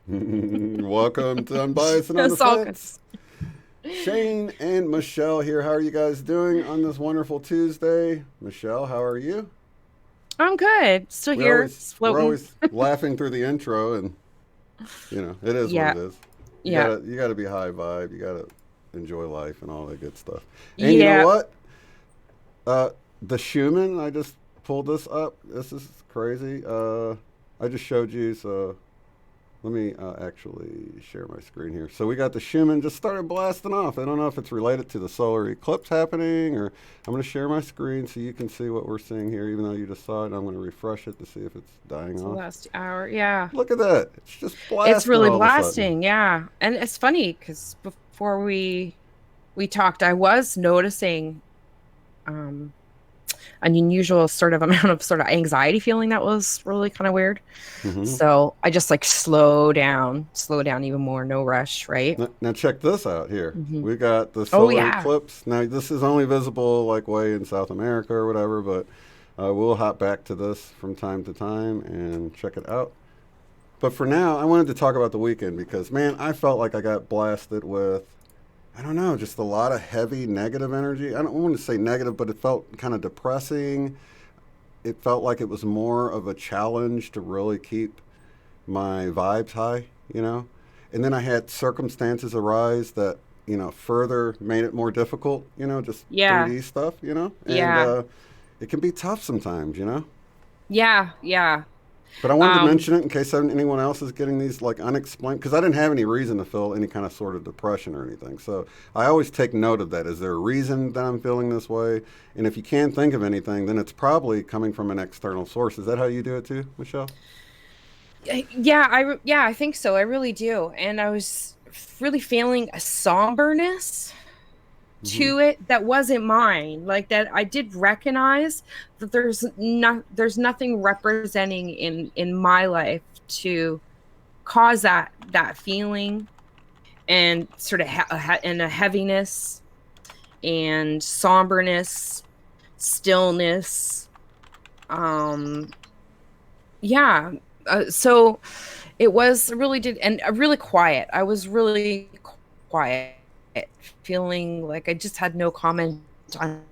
Welcome to Unbiased and on the It's all good. Fence. Shane and Michelle here. How are you guys doing on this wonderful Tuesday? Michelle, how are you? I'm good. Still We're here, always we're floating. always laughing through the intro, and it is what Yeah, it is. You yeah, gotta you gotta be high vibe. You gotta enjoy life and all that good stuff. And you know yeah. what? Uh, the Schumann. I just pulled this up. This is crazy. I just showed you, so let me actually share my screen here. So we got the Schumann just started blasting off. I don't know if it's related to the solar eclipse happening, or I'm going to share my screen so you can see what we're seeing here, even though you just saw it. I'm going to refresh it to see if it's dying It's the off. last hour. Yeah, Look at that. It's just it's blasting really all of a sudden. blasting. Yeah, and it's funny because before we talked, I was noticing um an unusual sort of amount of sort of anxiety feeling that was really kind of weird. hmm So I just like slow down even more. No rush, right? Now check this out here. Hmm. We got the Oh solar yeah. eclipse. Now this is only visible like way in South America or whatever, but we'll hop back to this from time to time and check it out. But for now, I wanted to talk about the weekend because, man, I felt like I got blasted with, I don't know, just a lot of heavy negative energy. I don't want to say negative, but it felt kind of depressing. It felt like it was more of a challenge to really keep my vibes high, you know? And then I had circumstances arise that, further made it more difficult, just Yeah, 3D stuff, And yeah, it can be tough sometimes, yeah, yeah. But I wanted to Um, mention it in case anyone else is getting these like unexplained, because I didn't have any reason to feel any kind of sort of depression or anything. So I always take note of that. Is there a reason that I'm feeling this way? And if you can't think of anything, then it's probably coming from an external source. Is that how you do it too, Michelle? yeah, I think so. I really do. And I was really feeling a somberness Mm-hmm. to it that wasn't mine. Like that I did recognize that there's nothing representing in my life to cause that feeling and sort of and a heaviness and somberness, stillness. Um yeah. So it was really did and really quiet. I was really quiet, feeling like I just had no comment on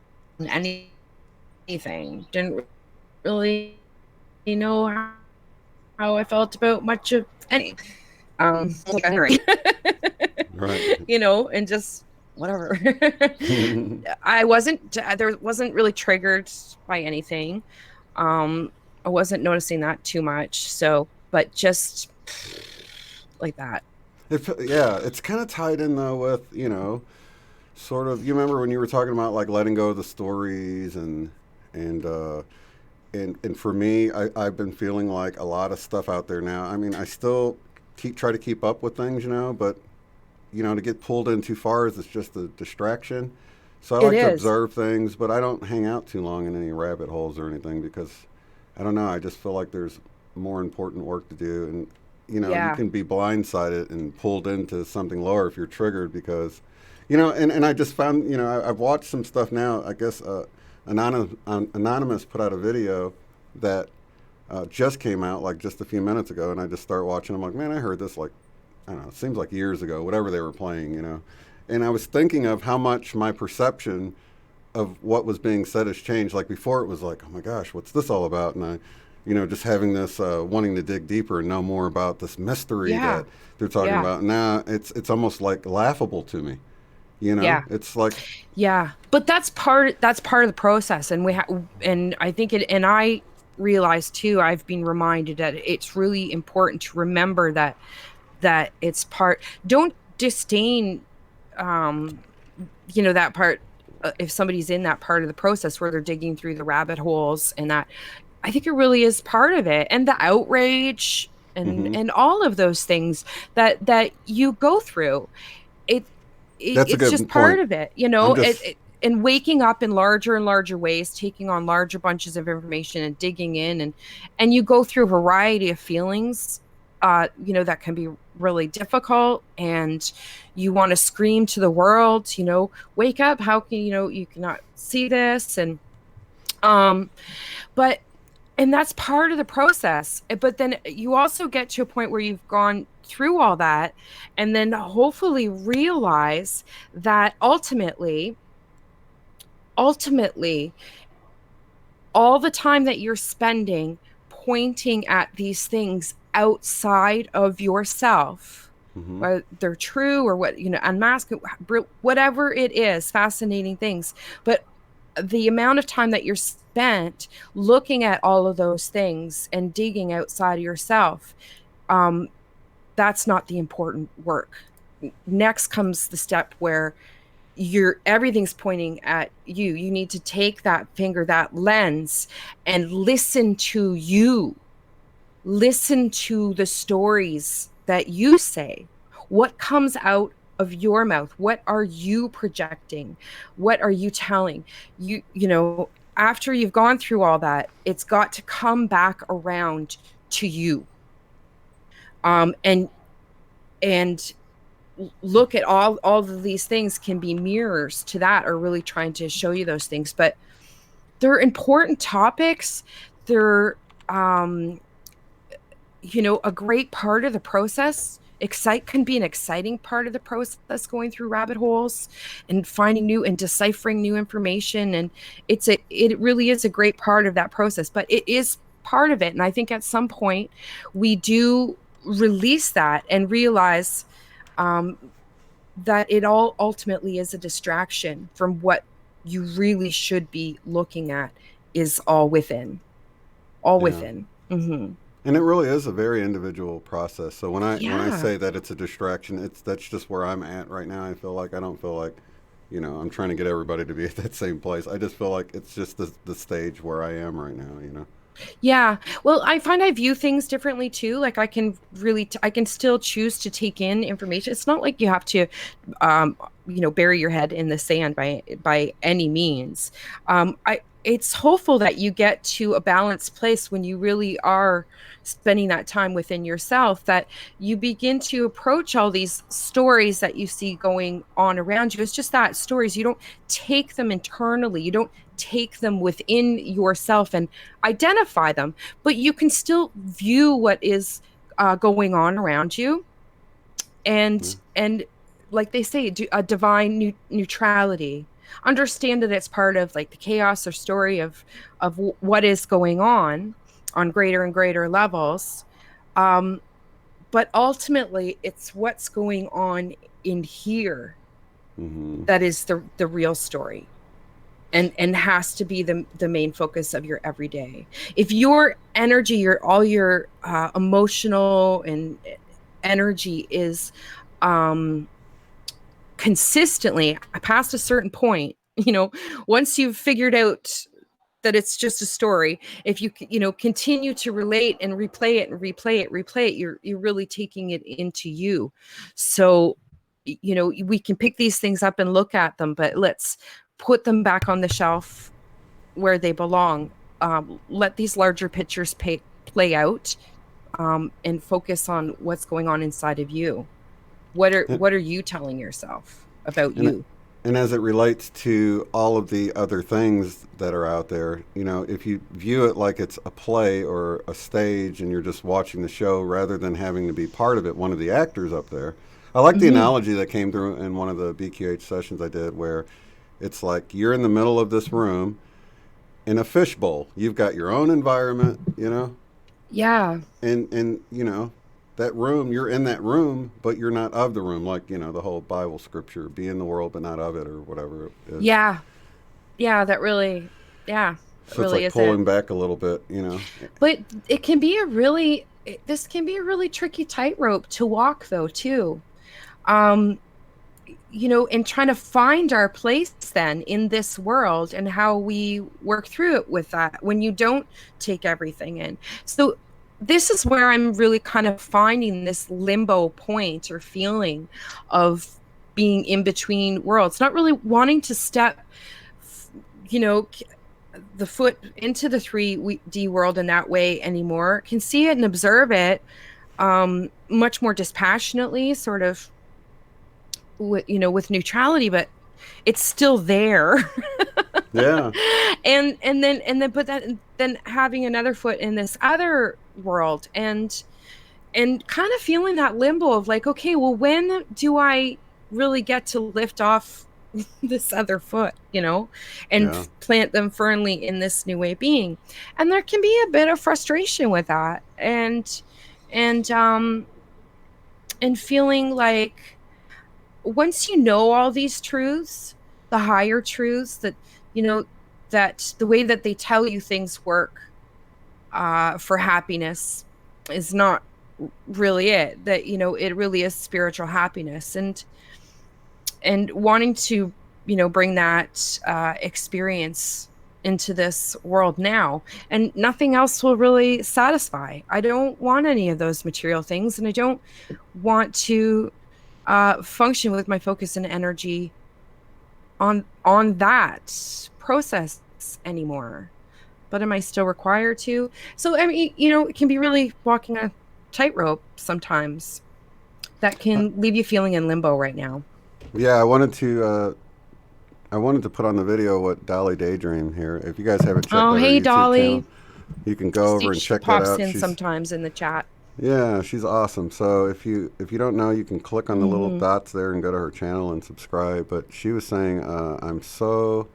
anything. Didn't really know how I felt about much of any like, Right. and just whatever. I wasn't there wasn't really triggered by anything. Um I wasn't noticing that too much. So, but just like that. Yeah, it's kind of tied in though with sort of. You remember when you were talking about like letting go of the stories and and for me, I've been feeling like a lot of stuff out there now. I mean, I still try to keep up with things, but to get pulled in too far is it's just a distraction. So I It like to is. observe things, but I don't hang out too long in any rabbit holes or anything because I don't know. I just feel like there's more important work to do, and you Yeah. can be blindsided and pulled into something lower if you're triggered because, and I just found, I've watched some stuff now. I guess Anonymous put out a video that just came out like just a few minutes ago, and I just start watching. I'm like, man, I heard this like I don't know. It seems like years ago, whatever they were playing. And I was thinking of how much my perception of what was being said has changed. Like before, it was like, oh my gosh, what's this all about? And I, just having this wanting to dig deeper and know more about this mystery Yeah. that they're talking Yeah. about. Now it's almost like laughable to me. Yeah. It's like Yeah. But that's part of the process, and and I think it and I realize too, I've been reminded that it's really important to remember that it's part don't disdain um that part if somebody's in that part of the process where they're digging through the rabbit holes, and that, I think it really is part of it, and the outrage Hmm. and all of those things that you go through. it, That's a it's just good part point. of it, I'm just, and waking up in larger and larger ways, taking on larger bunches of information and digging in, and you go through a variety of feelings, that can be really difficult, and you want to scream to the world, wake up, how can you cannot see this, um but and that's part of the process. But then you also get to a point where you've gone through all that, and then hopefully realize that ultimately, all the time that you're spending pointing at these things outside of yourself, hmm whether they're true or what, unmask, whatever it is, fascinating things. But the amount of time that you're spent looking at all of those things and digging outside of yourself, um, that's not the important work. Next comes the step where everything's pointing at you. You need to take that finger, that lens, and listen to you. Listen to the stories that you say. What comes out of your mouth? What are you projecting? What are you telling? After you've gone through all that, it's got to come back around to you. And look at all of these things can be mirrors to that, or really trying to show you those things. But they're important topics. They're um a great part of the process. Excite can be an exciting part of the process, going through rabbit holes and finding new and deciphering new information. And it really is a great part of that process, but it is part of it. And I think at some point we do release that and realize, um, that it all ultimately is a distraction from what you really should be looking at, is all within, all yeah. within. Mm-hmm. And it really is a very individual process. So when I Yeah. say that it's a distraction, that's just where I'm at right now. I don't feel like, I'm trying to get everybody to be at that same place. I just feel like it's just the stage where I am right now. Yeah. Well, I find I view things differently too. Like I can still choose to take in information. It's not like you have to, um, bury your head in the sand by any means. It's hopeful that you get to a balanced place when you really are spending that time within yourself, that you begin to approach all these stories that you see going on around you. It's just that, stories. You don't take them internally. You don't take them within yourself and identify them, but you can still view what is going on around you, Yeah. and like they say, a divine neutrality. Understand that it's part of like the chaos or story of what is going on greater and greater levels. um but ultimately it's what's going on in here Hmm. that is the real story, and has to be the main focus of your everyday. If your energy, your all your emotional and energy is um consistently past a certain point, once you've figured out that it's just a story, if you continue to relate and replay it and replay it, you're really taking it into you. So we can pick these things up and look at them, but let's put them back on the shelf where they belong. Let these larger pictures play out, and focus on what's going on inside of you. And, What are you telling yourself about and you? and as it relates to all of the other things that are out there, if you view it like it's a play or a stage and you're just watching the show rather than having to be part of it, one of the actors up there. I like the Mm-hmm. analogy that came through in one of the BQH sessions I did, where it's like you're in the middle of this room in a fishbowl. You've got your own environment, Yeah. and that room, you're in that room, but you're not of the room, like the whole Bible scripture, be in the world but not of it, or whatever it is. Yeah. Yeah. That really, yeah, that So it's really like is it. pulling back a little bit. But it can be a really, this can be a really tricky tightrope to walk though, too. Um, and trying to find our place then in this world and how we work through it with that when you don't take everything in. So this is where I'm really kind of finding this limbo point or feeling of being in between worlds, not really wanting to step, you know, the foot into the 3D world in that way anymore. Can see it and observe it much more dispassionately, sort of with neutrality, but it's still there. Yeah. and then but then having another foot in this other world, and kind of feeling that limbo of like, okay, well, when do I really get to lift off this other foot, and Yeah. plant them firmly in this new way of being? And there can be a bit of frustration with that, and and feeling like once you know all these truths, the higher truths that, that the way that they tell you things work for happiness is not really it, that, it really is spiritual happiness, and wanting to, bring that experience into this world now, and nothing else will really satisfy. I don't want any of those material things, and I don't want to function with my focus and energy on that process anymore. But am I still required to? So I mean, it can be really walking a tightrope sometimes. That can leave you feeling in limbo right now. Yeah, I wanted to put on the video what Dolly Daydream here. If you guys haven't checked Oh, out her hey, YouTube channel, Dolly. you can go over and She check that pops out. in sometimes in the chat. Yeah, she's awesome. So if you don't know, you can click on the little Mm-hmm. dots there and go to her channel and subscribe. But she was saying, I'm so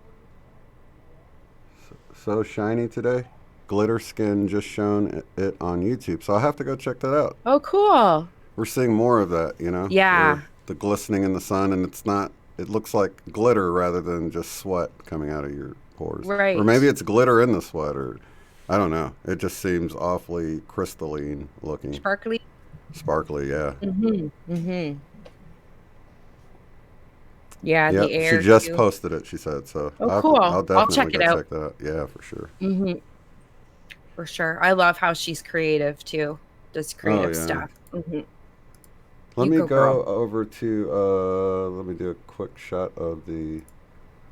shiny today. Glitter skin just shown it on YouTube. So I'll have to go check that out. Oh, cool. We're seeing more of that, where Yeah. the glistening in the sun, and it's not. It looks like glitter rather than just sweat coming out of your pores. Or maybe Right. it's glitter in the sweat, or I don't know. It just seems awfully crystalline looking, Sparkly. sparkly. Yeah. Mm-hmm. Mm-hmm. Yeah, the Yep. She air just too. posted it. She said so. Oh, I'll cool. I'll definitely check it go out. check that out. Yeah, for sure. Mm-hmm. For sure. I love how she's creative too. Does Oh creative yeah. stuff. Mm-hmm. Let You me go, girl. go over to. Let me do a quick shot of the.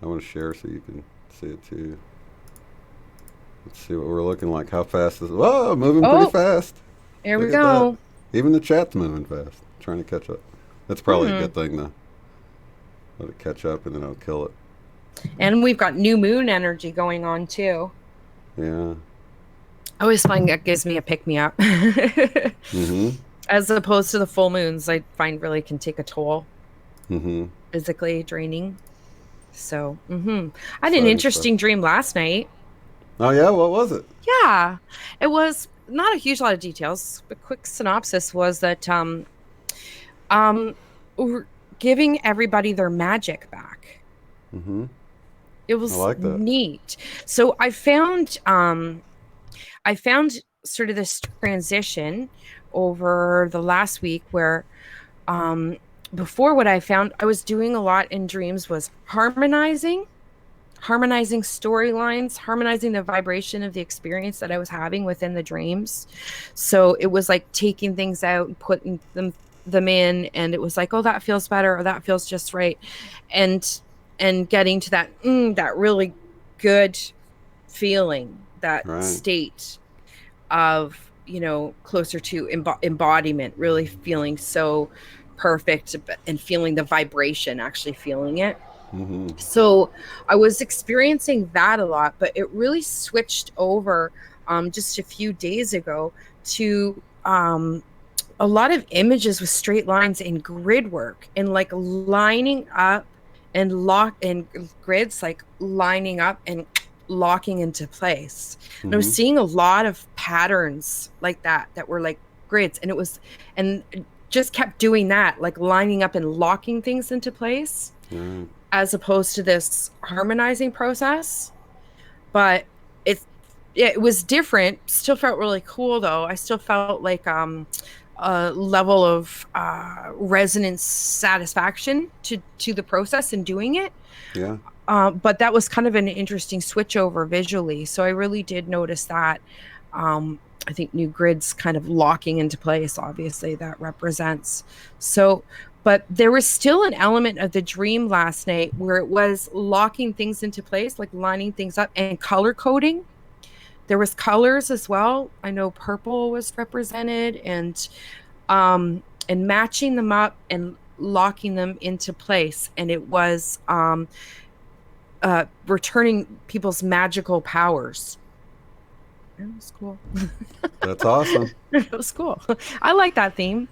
I want to share so you can see it too. Let's see what we're looking like. How fast is it? Whoa, moving pretty Oh, fast. there we Look at that. go. Even the chat's moving fast. Trying to catch up. That's probably a Hmm. good thing though. Let it catch up and then I'll kill it. And we've got new moon energy going on too. Yeah. I always find that gives me a pick me up. Mm-hmm. As opposed to the full moons, I find really can take a toll, Mm-hmm. physically draining. So, I had an Exciting stuff. interesting dream last night. Oh yeah, what was it? Yeah, it was not a huge lot of details. A quick synopsis was that um, we're giving everybody their magic back. Mm-hmm. It I was like that. neat. So I found sort of this transition over the last week where um before, what I found I was doing a lot in dreams was harmonizing storylines, harmonizing the vibration of the experience that I was having within the dreams. So it was like taking things out and putting them in, and it was like, oh, that feels better, or that feels just right, and getting to that really good feeling, that Right. state of, closer to embodiment, really feeling so perfect, and feeling the vibration, actually feeling it. Mm-hmm. So I was experiencing that a lot, but it really switched over just a few days ago to a lot of images with straight lines and grid work, and like lining up and lock and grids, like lining up and locking into place. And I was Mm-hmm. seeing a lot of patterns like that were like grids, and and just kept doing that, like lining up and locking things into place, Right. as opposed to this harmonizing process. But it it was different. Still felt really cool though. I still felt like a level of resonance satisfaction to the process and doing it. Yeah. But that was kind of an interesting switch over visually. So I really did notice that. I think new grids kind of locking into place, obviously, that represents. So, but there was still an element of the dream last night where it was locking things into place, like lining things up and color coding. There was colors as well. I know purple was represented, and matching them up and locking them into place. And it was returning people's magical powers. It was cool. That's awesome. It was cool. I like that theme.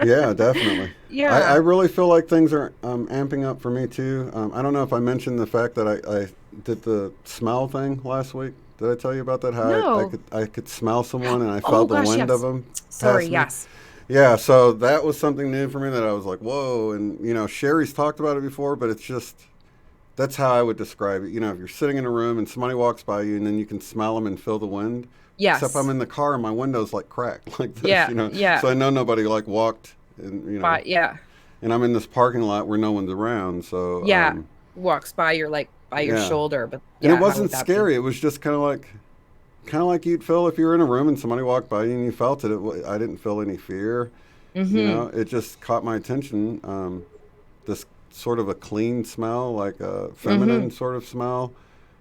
Yeah, definitely. I Yeah. really feel like things are amping up for me too. I don't know if I mentioned the fact that I did the smell thing last week. Did I tell you about that? How No. I could smell someone and I Oh felt the gosh, wind of yes. them Sorry, past me. yes. Yeah, so that was something new for me that I was like, whoa. And, Sherry's talked about it before, but it's just, that's how I would describe it. If you're sitting in a room and somebody walks by you and then you can smell them and feel the wind, except I'm Yes. in the car and my window's like cracked like this, Yeah, yeah. so I know nobody like walked and, But yeah. and I'm in this parking lot where no one's around. So, Yeah. Walks by your like by your yeah. shoulder, but And it yeah, how would wasn't that be? scary. It was just kind of like you'd feel if you were in a room and somebody walked by you and you felt it. I didn't feel any fear. Mm-hmm. It just caught my attention. This sort of a clean smell, like a Mm-hmm. feminine sort of smell,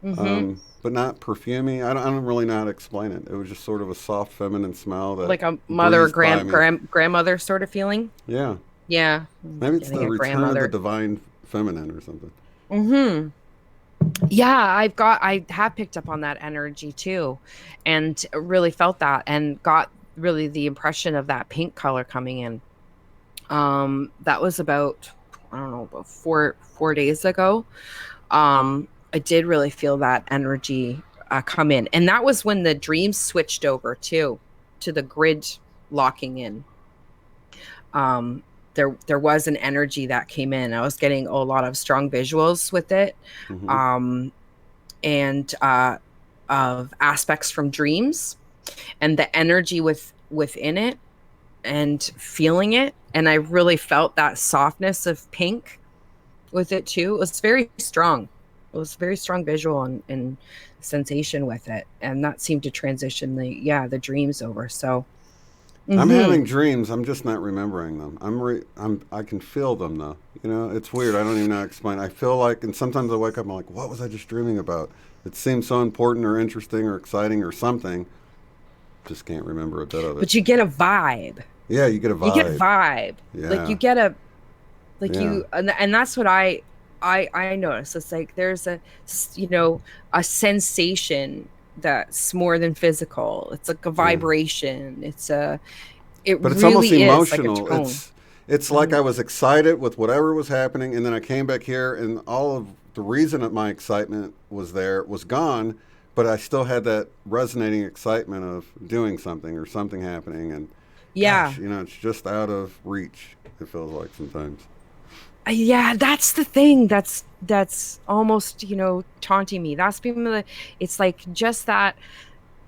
Mm-hmm. but not perfumey. I don't really know how to explain it. It was just sort of a soft feminine smell that Like a mother or breezed by me. grandmother sort of feeling. Yeah, Yeah. maybe it's Getting the a return of the grandmother. divine feminine or something. Mm-hmm. Yeah, I have picked up on that energy too, and really felt that and got really the impression of that pink color coming in. That was about, I don't know, about four days ago. I did really feel that energy come in. And that was when the dreams switched over too, to the grid locking in. Um, there was an energy that came in. I was getting a lot of strong visuals with it. Hmm. Um, and of aspects from dreams and the energy within it and feeling it. And I really felt that softness of pink with it too. It was very strong. It was very strong visual and sensation with it. And that seemed to transition the dreams over. So I'm mhm. having dreams. I'm just not remembering them. I can feel them though. It's weird. I don't even know how to explain. I feel like, and sometimes I wake up and I'm like, what was I just dreaming about? It seems so important or interesting or exciting or something. Just can't remember a bit of it. But you get a vibe. Yeah, you get a You get vibe. vibe. Like you Yeah, get a like yeah, you and that's what I noticed. It's like there's a sensation that's more than physical. It's like a yeah. vibration. It But it's almost really is like a emotional. tone. It's like Hmm. I was excited with whatever was happening, and then I came back here, and all of the reason that my excitement was there was gone, but I still had that resonating excitement of doing something or something happening, and gosh, Yeah. it's just out of reach. It feels like sometimes. Yeah, that's the thing that's almost, taunting me. That's been it's like just that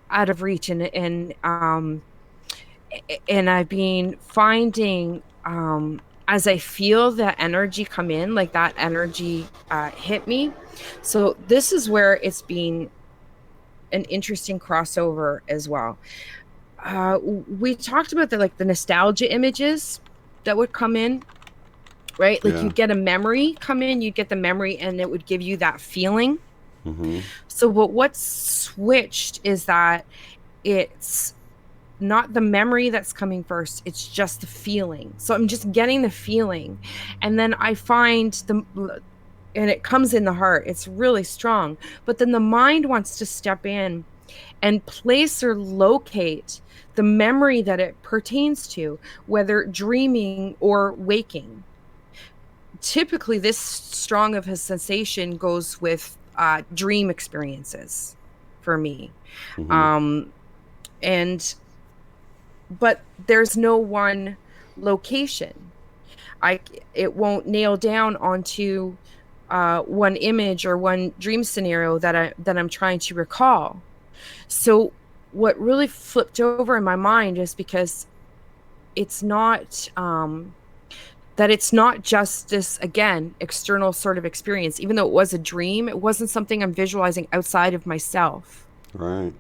out of reach and I've been finding as I feel the energy come in, like that energy hit me. So this is where it's been an interesting crossover as well. We talked about the nostalgia images that would come in, right? Like Yeah. you'd get a memory come in, you'd get the memory, and it would give you that feeling. Mm-hmm. So, but what's switched is that it's not the memory that's coming first, it's just the feeling. So I'm just getting the feeling. And then I find and it comes in the heart, it's really strong. But then the mind wants to step in and place or locate the memory that it pertains to, whether dreaming or waking. Typically, this strong of a sensation goes with dream experiences for me. Mm-hmm. Um, and but there's no one location. I It won't nail down onto one image or one dream scenario that I'm trying to recall. So what really flipped over in my mind is because it's not that it's not just this, again, external sort of experience. Even though it was a dream, it wasn't something I'm visualizing outside of myself, Right.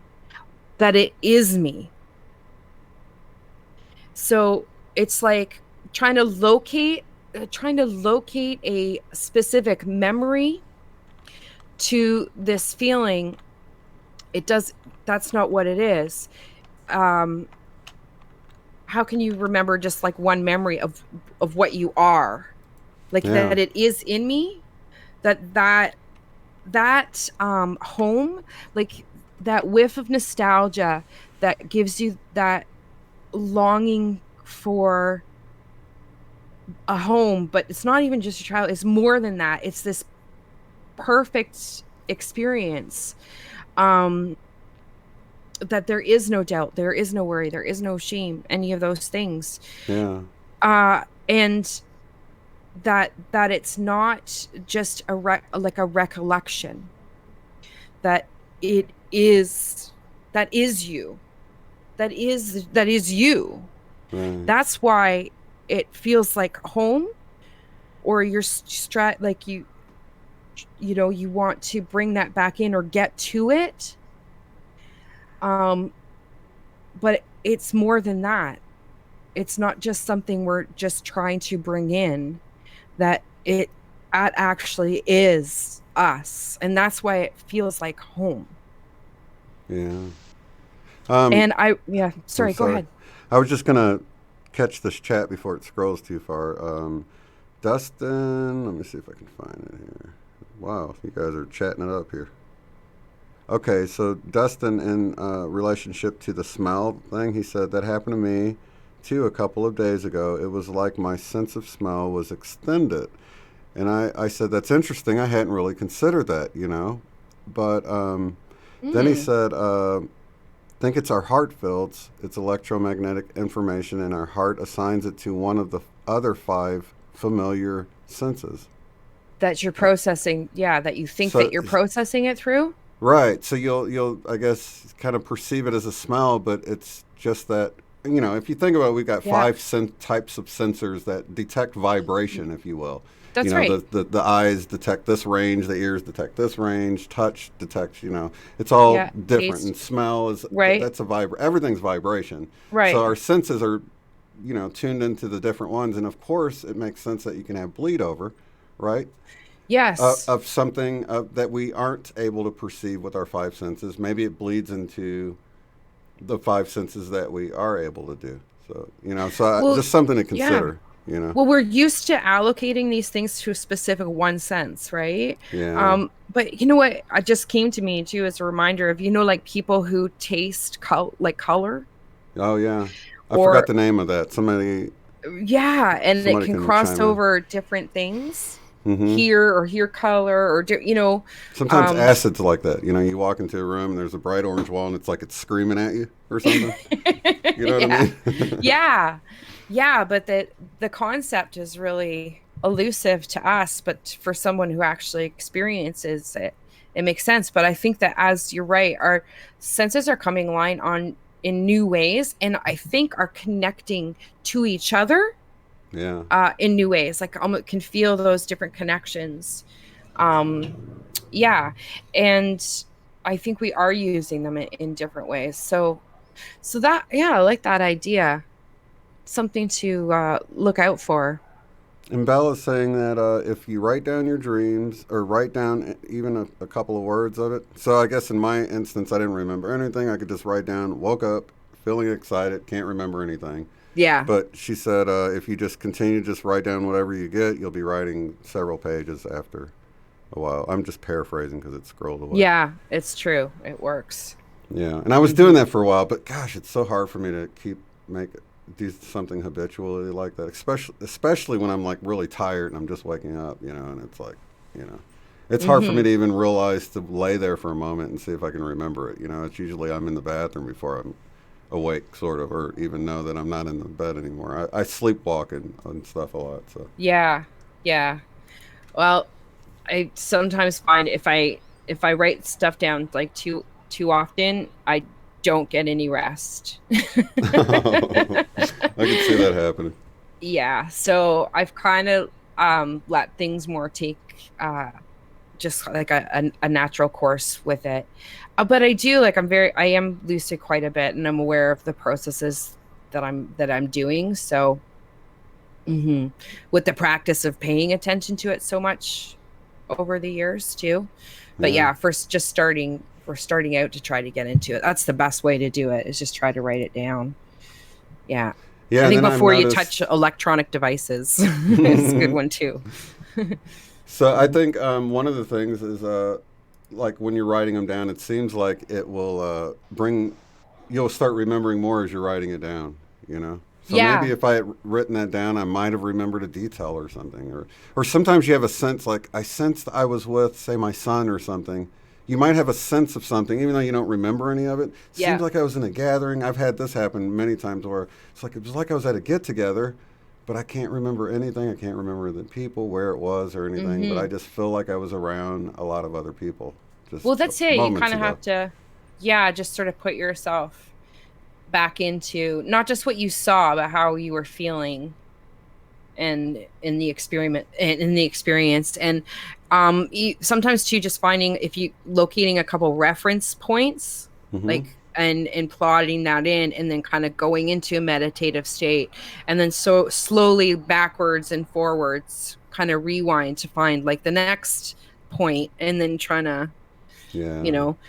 that it is me. So it's like trying to locate a specific memory to this feeling. It does That's not what it is. um how can you remember just like one memory of what you are, like Yeah. that it is in me, that home, like that whiff of nostalgia that gives you that longing for a home. But it's not even just a child, it's more than that. It's this perfect experience, um that there is no doubt, there is no worry, there is no shame, any of those things. Yeah. And that it's not just like a recollection, that it is, that is you, that is you. Right. That's why it feels like home, or you're like you know, you want to bring that back in or get to it. um but it's more than that. It's not just something we're just trying to bring in, that it actually is us, and that's why it feels like home. Yeah. Um, And yeah, I'm sorry, go sorry. ahead. I was just gonna catch this chat before it scrolls too far. Dustin, let me see if I can find it here. Wow, you guys are chatting it up here. Okay, so Dustin, in relationship to the smell thing, he said that happened to me too a couple of days ago. It was like my sense of smell was extended. And I said, that's interesting. I hadn't really considered that, you know. But then he Mm, said, think it's our heart fields. It's electromagnetic information, and our heart assigns it to one of the other five familiar senses. that you're Uh, processing, yeah, that you think so that you're processing it through. right. So you'll I guess kind of perceive it as a smell, but it's just that, you know, if you think about it, we've got Yeah, five types of sensors that detect vibration, if you will. You that's know, right. the eyes detect this range, the ears detect this range, touch detects, you know, it's all Yeah, different. And taste, smell is right, that's a everything's vibration. So right. our senses are, you know, tuned into the different ones, and of course, it makes sense that you can have bleed over, right? Yes. Of something that we aren't able to perceive with our five senses. Maybe it bleeds into the five senses that we are able to do. So, you know, Well, just something to yeah. consider, you know? Well, we're used to allocating these things to a specific one sense, right? Yeah. But you know what? It just came to me too as a reminder of, you know, like people who taste like color, Oh, yeah. I forgot or the name of that. yeah, and it Somebody can can cross chime in. over different things, Mm-hmm. hear color, or you know, Sometimes um, acids like that. You know, you walk into a room and there's a bright orange wall and it's like it's screaming at you or something. You know what I yeah, mean? yeah, yeah. But the concept is really elusive to us, but for someone who actually experiences it, it makes sense. But I think that, as you're right, our senses are coming line on in new ways, and I think are connecting to each other Yeah. in new ways. Like almost can feel those different connections. Um, yeah, and I think we are using them in different ways. So that, yeah, I like that idea. Something to look out for. And Bella's saying that if you write down your dreams or write down even a couple of words of it. So I guess in my instance, I didn't remember anything. I could just write down, woke up, feeling excited, can't remember anything. Yeah. But she said if you just continue to just write down whatever you get, you'll be writing several pages after a while. I'm just paraphrasing because it scrolled away. Yeah, it's true. It works. Yeah, and I was doing Hmm. that for a while, but gosh, it's so hard for me to make do something habitually like that, especially when I'm like really tired and I'm just waking up, you know, and it's like, you know, it's hard for me Hmm. to even realize to lay there for a moment and see if I can remember it. You know, it's usually I'm in the bathroom before I'm awake, sort of, or even know that I'm not in the bed anymore. I sleepwalk and stuff a lot, so Yeah. Yeah. Well, I sometimes find if I write stuff down like too often, don't get any rest. I can see that happening. Yeah, so I've kind of let things more take just like a natural course with it. But I do like I am lucid quite a bit, and I'm aware of the processes that I'm doing. So with the practice of paying attention to it so much over the years too. But Yeah. yeah, first just starting for starting out to try to get into it. That's the best way to do it, is just try to write it down. Yeah. Yeah, I and think then I've before you touch noticed. electronic devices is a good one too. So I think one of the things is like when you're writing them down, it seems like it will bring, you'll start remembering more as you're writing it down, you know? So maybe Yeah. if I had written that down, I might have remembered a detail or something. Or sometimes you have a sense, like I sensed I was with, say, my son or something. You might have a sense of something, even though you don't remember any of it. Seems Yeah. like I was in a gathering. I've had this happen many times where it's like it was like I was at a get together, but I can't remember anything. I can't remember the people, where it was, or anything. But I hmm just feel like I was around a lot of other people just Well, that's it. You moments kind of ago. have to, yeah, just sort of put yourself back into not just what you saw, but how you were feeling and in the experiment in the experience. And sometimes too, just finding if you locating a couple reference points, Hmm. like and plotting that in, and then kind of going into a meditative state, and then so slowly backwards and forwards kind of rewind to find like the next point, and then trying to, you Yeah. know,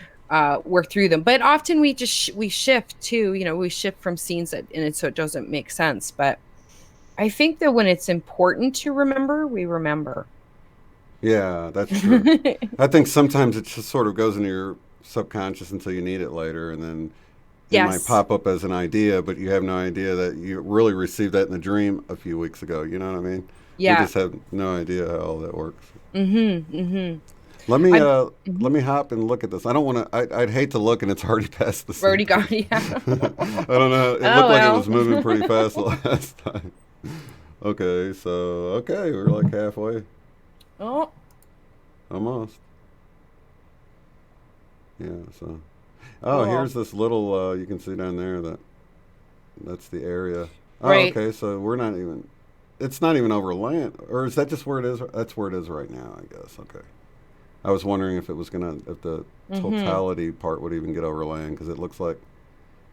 work through them. But often we just we shift too, we shift from scenes that, and it so it doesn't make sense. But I think that when it's important to remember, we remember. Yeah, that's true. I think sometimes it just sort of goes into your subconscious until you need it later, and then it might Yes. pop up as an idea, but you have no idea that you really received that in a dream a few weeks ago. You know what I mean? We Yeah. just have no idea how all that works. Mhm. Let me I uh let mhm. me hop and look at this. I don't want to. I'd hate to look and it's already past the Already sleep got time. yeah. I don't know. It Oh looked like it was well. moving pretty fast the last time. Okay, so okay, we're like halfway, Oh, almost. Yeah. So, oh, cool. here's this little. You can see down there that that's the area. Oh, Right. okay. So we're not even. It's not even over land, or is that just where it is? That's where it is right now, I guess. Okay. I was wondering if it was gonna, if the Mhm. totality part would even get over land, because it looks like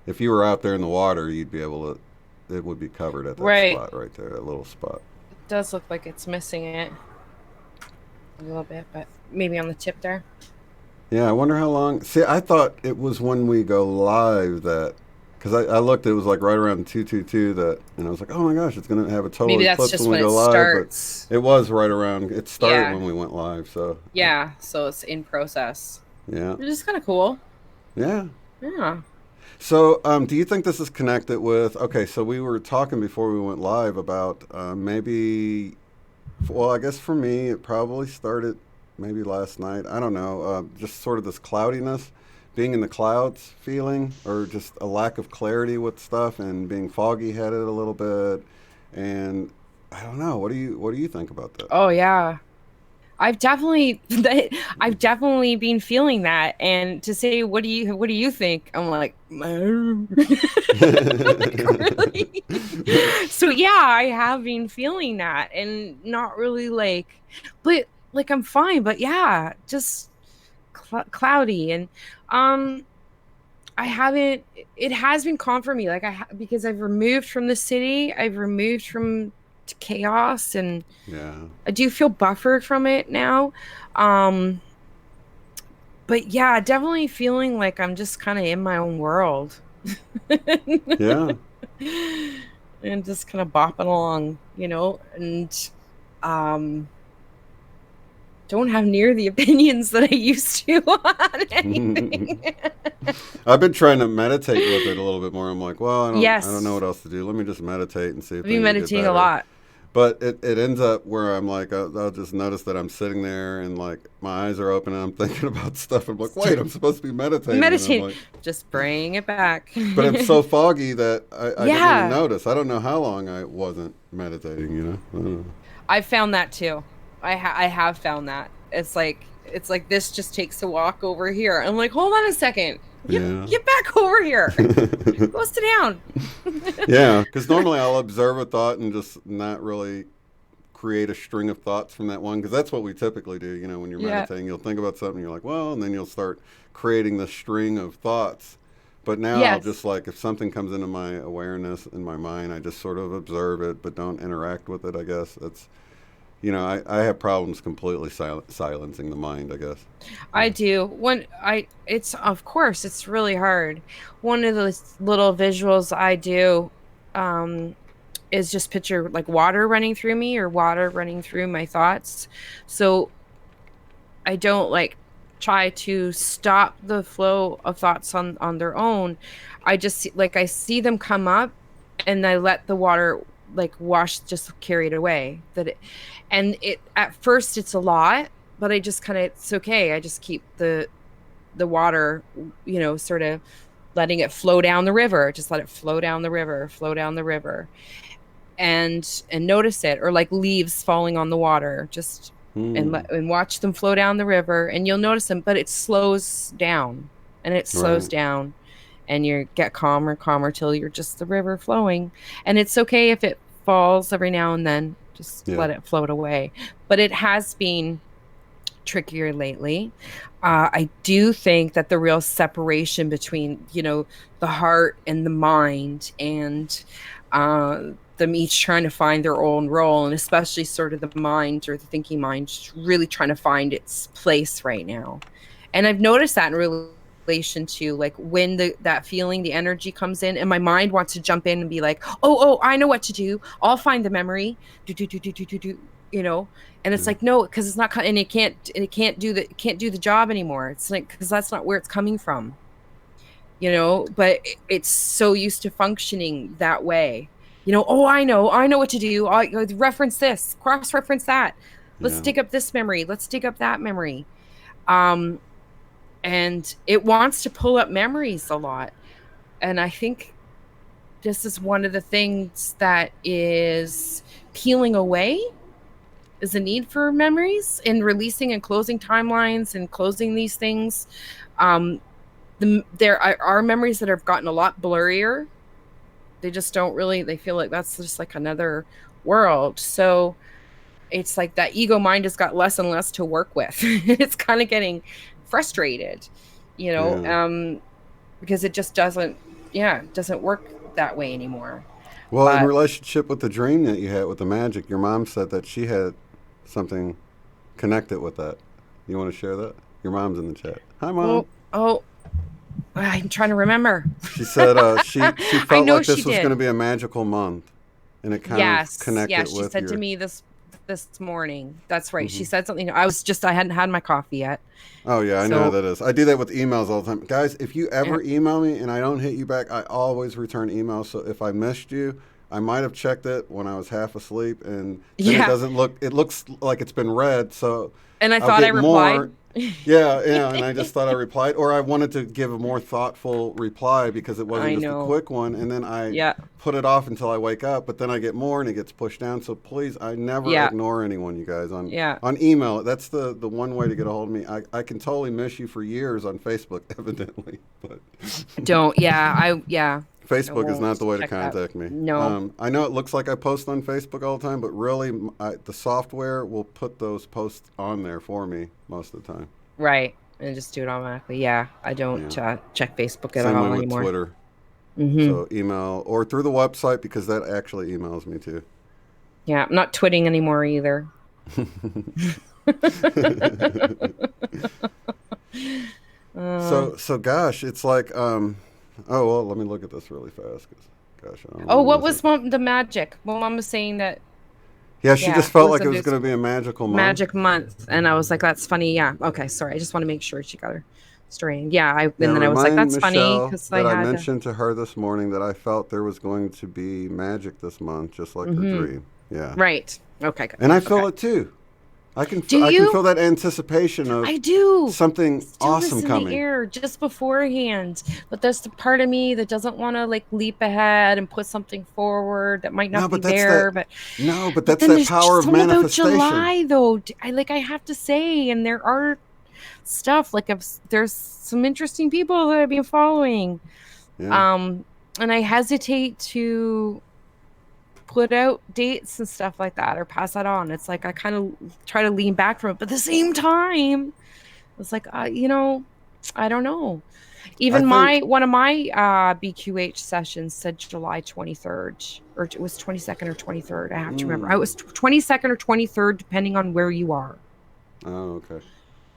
if you were out there in the water, you'd be able to. It would be covered at that Right. spot right there, that little spot. It does look like it's missing it a little bit, but maybe on the tip there. Yeah, I wonder how long. See, I thought it was when we go live that, because I looked, it was like right around 222 that, and I was like, oh my gosh, it's going to have a total Maybe that's eclipse just when we when go it live. But starts. it was right around, it started Yeah. when we went live. So, Yeah. So it's in process. yeah. Which is kind of cool. Yeah. Yeah. So, do you think this is connected with, okay, so we were talking before we went live about maybe, well, I guess for me, it probably started maybe last night. I don't know. Just sort of this cloudiness, being in the clouds feeling, or just a lack of clarity with stuff and being foggy headed a little bit. And I don't know. What do you think about that? Oh yeah. I've definitely I've definitely been feeling that. And to say what do you think? I'm like, like really? So yeah, I have been feeling that, and not really like, but like I'm fine, but yeah, just cloudy. And um I haven't, it has been calm for me, like because I've removed from the city, I've removed from chaos, and Yeah. I do feel buffered from it now. Um, but yeah, definitely feeling like I'm just kind of in my own world. Yeah. And just kind of bopping along, and um don't have near the opinions that I used to on anything. I've been trying to meditate with it a little bit more. I'm like, well, I don't know Yes, what else to do. Let me just meditate and see if I've been things will get meditating a better. lot. But it ends up where I'm like, I'll just notice that I'm sitting there and like my eyes are open and I'm thinking about stuff. I'm like, wait, I'm supposed to be meditating. And I'm Meditate, like, just bring it back. but it's so foggy that I didn't even Yeah, notice. I don't know how long I wasn't meditating, you know? I don't know. I found that too. I have found that. It's like this just takes a walk over here. I'm like, hold on a second. Yeah. Get back over here. Go sit down. Yeah, because normally I'll observe a thought and just not really create a string of thoughts from that one, because that's what we typically do. You know, when you're Yeah. meditating, you'll think about something, you're like, well, and then you'll start creating the string of thoughts. But now I'll Yes. just like, if something comes into my awareness in my mind, I just sort of observe it, but don't interact with it, I guess. That's, I have problems completely silencing the mind, I guess. I do. It's of course it's really hard. One of those little visuals I do um is just picture like water running through me or water running through my thoughts. So I don't like try to stop the flow of thoughts on their own. I just like I see them come up and I let the water like wash just carry it away. And it at first it's a lot, but I just kind of it's okay. I just keep the water, sort of letting it flow down the river. Just let it flow down the river, flow down the river, and notice it, or like leaves falling on the water. Just Hmm. and watch them flow down the river, and you'll notice them. But it slows down, and it slows Right. down, and you get calmer, calmer till you're just the river flowing. And it's okay if it falls every now and then. Just Yeah. let it float away. But it has been trickier lately. I do think that the real separation between, the heart and the mind, and them each trying to find their own role, and especially sort of the mind, or the thinking mind, just really trying to find its place right now. And I've noticed that in relation to like when that feeling, the energy comes in, and my mind wants to jump in and be like, oh, I know what to do. I'll find the memory. Do. And it's Yeah. like, no, because it's not, and it can't do the job anymore. It's like, because that's not where it's coming from, but it's so used to functioning that way. Oh, I know what to do. I reference this, cross reference that. Let's Yeah. dig up this memory. Let's dig up that memory. Um, and it wants to pull up memories a lot. And I think this is one of the things that is peeling away, is a need for memories, and releasing and closing timelines and closing these things. Um, there are memories that have gotten a lot blurrier. They just don't really, they feel like that's just like another world. So it's like that ego mind has got less and less to work with. It's kind of getting frustrated, you know, Yeah. because it just doesn't, yeah, it doesn't work that way anymore. Well, in But relationship with the dream that you had with the magic, your mom said that she had something connected with that. You want to share that? Your mom's in the chat. Hi, mom. oh, I'm trying to remember. She said she I felt know like she this was going did. to be a magical month, and it kind of Yes, connected yes, she with said to your. me this morning. That's right. She Hmm. said something. I hadn't had my coffee yet. Oh yeah, I know how So, that is. I do that with emails all the time, guys. If you yeah. ever email me and I don't hit you back, I always return emails. So if I missed you, I might have checked it when I was half asleep, and then it Yeah. doesn't look. It looks like it's been read, so And I I'll thought I get replied. more. Yeah, yeah, and I just thought I replied, or I wanted to give a more thoughtful reply because it wasn't I just a know. quick one, and then I Yeah. put it off until I wake up. But then I get more, and it gets pushed down. So please, I never Yeah. ignore anyone, you guys, Yeah. on email. That's the one way to get a hold of me. I can totally miss you for years on Facebook, evidently, but Don't. Yeah. I Facebook is not won't the way to check that. contact me. No. I know it looks like I post on Facebook all the time, but really, the software will put those posts on there for me most of the time. Right. And just do it automatically. Yeah. I Yeah. don't check Facebook at Same way all with anymore. Twitter. Mm-hmm. So email or through the website because that actually emails me too. Yeah. I'm not twitting anymore either. uh, so gosh, it's like oh well, let me look at this really fast because gosh, I don't oh, want to what miss it. was the magic? Well, Mom was saying that, Yeah, she yeah, just it felt was like a it was going to be a magical month. magic month. And I was like, that's funny. Yeah. Okay. Sorry. I just want to make sure she got her story. Yeah. Yeah, And then I was like, remind that's funny Michelle because I that I had to. mentioned to her this morning that I felt there was going to be magic this month, just like her Mm-hmm. dream. Yeah, Right. Okay. Good. and I Okay. feel it too. Do I can you? feel that anticipation of I do. something Still awesome this in the coming. air just beforehand. But there's the part of me that doesn't want to like leap ahead and put something forward that might No, not be but that's that. there. But No, but but that's then that there's power just of something about manifestation. July though. I have to say, and there are stuff. Like there's some interesting people that I've been following. Yeah. Um, and I hesitate to put out dates and stuff like that or pass that on. It's like I kind of try to lean back from it, but at the same time, it's like I don't know. I Even think my one of my BQH sessions said July 23rd, or it was 22nd or 23rd. I have to remember. I mm, was 22nd or 23rd, depending on where you are. oh, okay.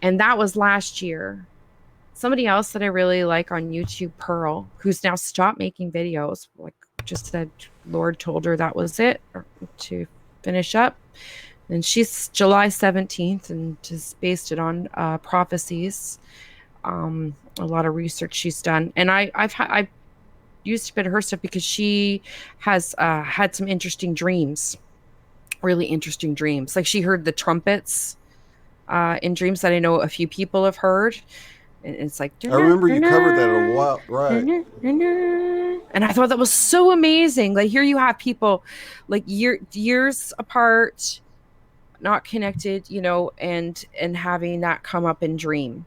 And that was last year. Somebody else that I really like on YouTube, Pearl, who's now stopped making videos, like just said Lord told her that was it to finish up. And she's July 17th and just based it on prophecies. A lot of research she's done. And I've used a bit of her stuff because she has had some interesting dreams, really interesting dreams. Like she heard the trumpets in dreams that I know a few people have heard. And it's like, I remember you covered that a while, right? and I thought that was so amazing. Like here you have people like years apart, not connected, and having that come up in dream,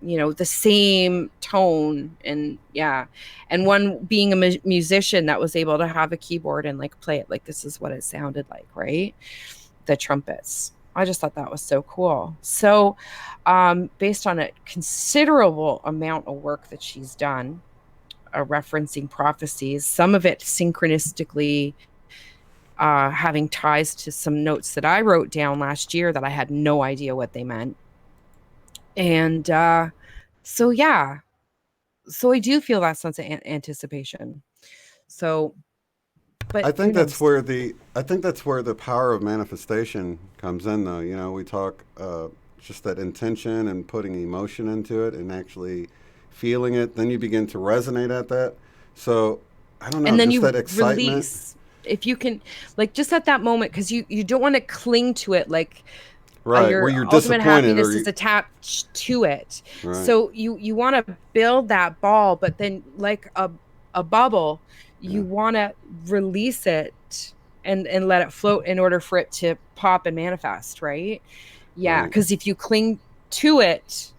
the same tone. And yeah, and one being a musician that was able to have a keyboard and like play it like this is what it sounded like, right? The trumpets. I just thought that was so cool. So based on a considerable amount of work that she's done, referencing prophecies, some of it synchronistically having ties to some notes that I wrote down last year that I had no idea what they meant. And so yeah, so I do feel that sense of anticipation. So, but I who think that's knows? where the power of manifestation comes in, though. We talk just that intention and putting emotion into it and actually feeling it. Then you begin to resonate at that. So I don't know, And then just you that excitement. release if you can, like just at that moment, because you don't want to cling to it, like Right, where your you're ultimate disappointed happiness is attached to it. right, So you want to build that ball, but then like a bubble, yeah, you want to release it and let it float in order for it to pop and manifest, right? Yeah, right. because if you cling to it,